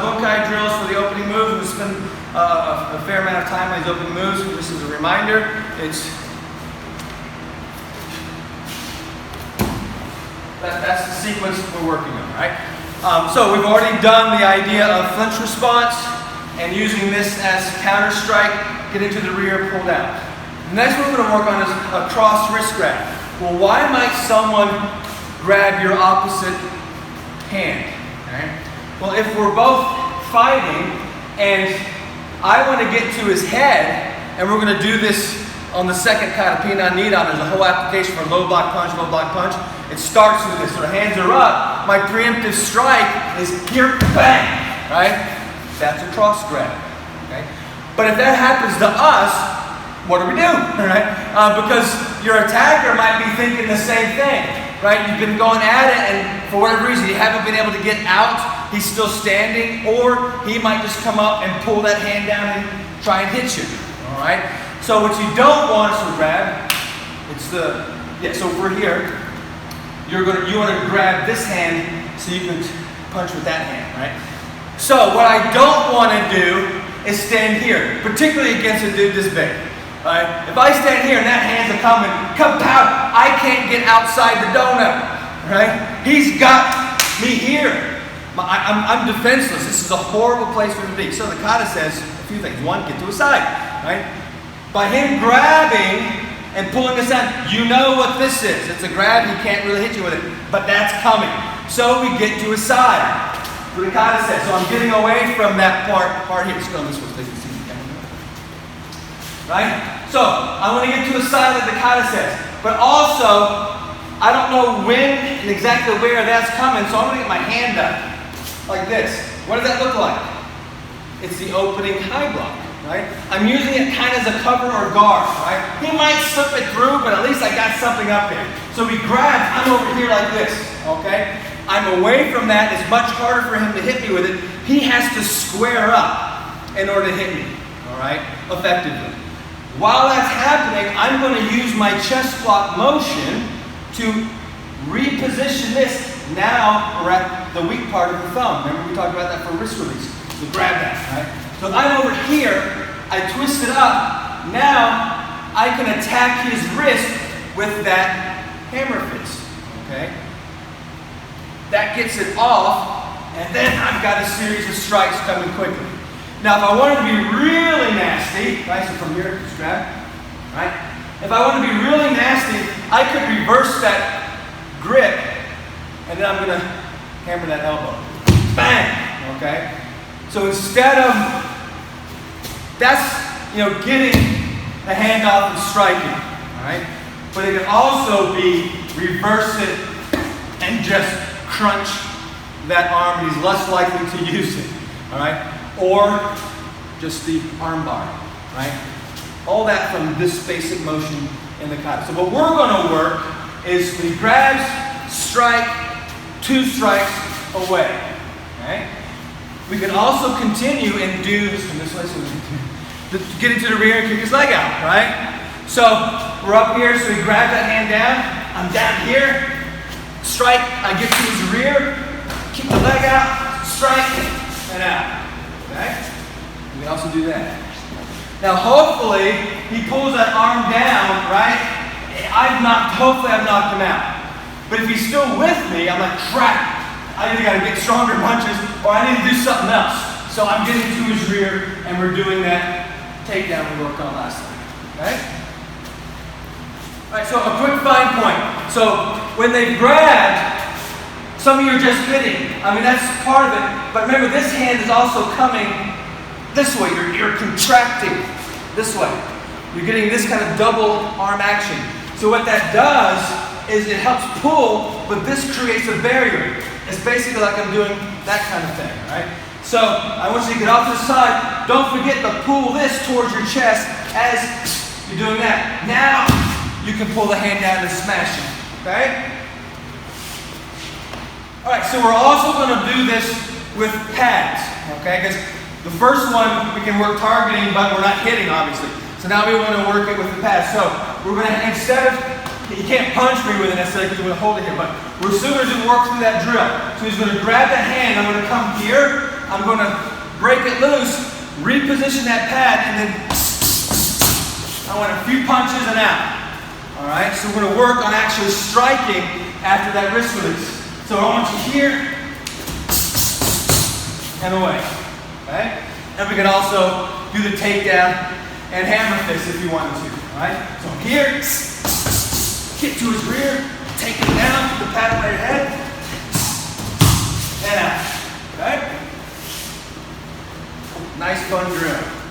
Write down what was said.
Bunkai drills for the opening moves. We spend a fair amount of time on these opening moves. This is a reminder. That's the sequence we're working on, right? So we've already done the idea of flinch response and using this as counter strike, get into the rear, pull down. The next one we're going to work on is a cross wrist grab. Well, why might someone grab your opposite hand? Okay? Well, if we're both fighting and I want to get to his head, and we're going to do this on the second kind of Pinan Nidan, there's a whole application for low block punch, low block punch. It starts with this, so the hands are up. My preemptive strike is here, bang, right? That's a cross grab, okay? But if that happens to us, what do we do, right? Because your attacker might be thinking the same thing, right? You've been going at it, and for whatever reason, you haven't been able to get out. He's still standing, or he might just come up and pull that hand down and try and hit you, all right? So what you don't want is to grab, so if we're here, you want to grab this hand so you can punch with that hand, right? So what I don't want to do is stand here, particularly against a dude this big, right? If I stand here and that hand's a coming, kapow, I can't get outside the donut, right? He's got me here. I'm defenseless. This is a horrible place for him to be. So the kata says a few things. One, get to his side, right? By him grabbing and pulling this out, you know what this is. It's a grab, he can't really hit you with it, but that's coming. So we get to his side. What the kata says. So I'm getting away from that part here. Just go this way, please. Right? So I want to get to his side like the kata says. But also, I don't know when and exactly where that's coming, so I'm going to get my hand up like this. What does that look like? It's the opening high block. Right? I'm using it kind of as a cover or guard, right? He might slip it through, but at least I got something up there. So he grabs, I'm over here like this, okay? I'm away from that. It's much harder for him to hit me with it. He has to square up in order to hit me, all right, effectively. While that's happening, I'm going to use my chest block motion to reposition this. Now we're at the weak part of the thumb. Remember we talked about that for wrist release. So grab that, right? So I'm over here, I twist it up. Now I can attack his wrist with that hammer fist, okay? That gets it off, and then I've got a series of strikes coming quickly. Now if I wanted to be really nasty, right, so from here, just grab, right? If I wanted to be really nasty, I could reverse that grip, and then I'm gonna hammer that elbow. Bang, okay? So instead of, that's, getting the hand off and striking, all right? But it can also be reverse it and just crunch that arm, and he's less likely to use it, all right? Or just the arm bar, right? All that from this basic motion in the kata. So what we're going to work is when he grabs, strike, 2 strikes away, okay? We can also continue and do this from this way, so get into the rear and kick his leg out, right? So we're up here, so we grab that hand down. I'm down here, strike, I get to his rear, kick the leg out, strike, and out, okay? We can also do that. Now hopefully, he pulls that arm down, right? Hopefully I've knocked him out. But if he's still with me, I'm like, crap. I either got to get stronger punches or I need to do something else. So I'm getting to his rear and we're doing that takedown we worked on last time. Okay? Alright, so a quick fine point. So when they grabbed, some of you are just hitting. I mean, that's part of it. But remember, this hand is also coming this way. You're contracting this way. You're getting this kind of double arm action. So what that does is it helps pull, but this creates a barrier. It's basically like I'm doing that kind of thing, right? So I want you to get off to the side. Don't forget to pull this towards your chest as you're doing that. Now you can pull the hand down and smash it, okay? All right, so we're also going to do this with pads, okay? Because the first one we can work targeting, but we're not hitting, obviously. So now we want to work it with the pads. So we're going to, instead of, he can't punch me with it necessarily because we're going to hold it here, but we're still going to work through that drill. So he's going to grab that hand, I'm going to come here, I'm going to break it loose, reposition that pad, and then I want a few punches and out. All right, so we're going to work on actually striking after that wrist release. So I want you here and away. Okay? And we can also do the takedown and hammer fist if you wanted to. All right? So I'm here, get to his rear, take him down to the pad on your head, and out. Okay? Nice fun drill.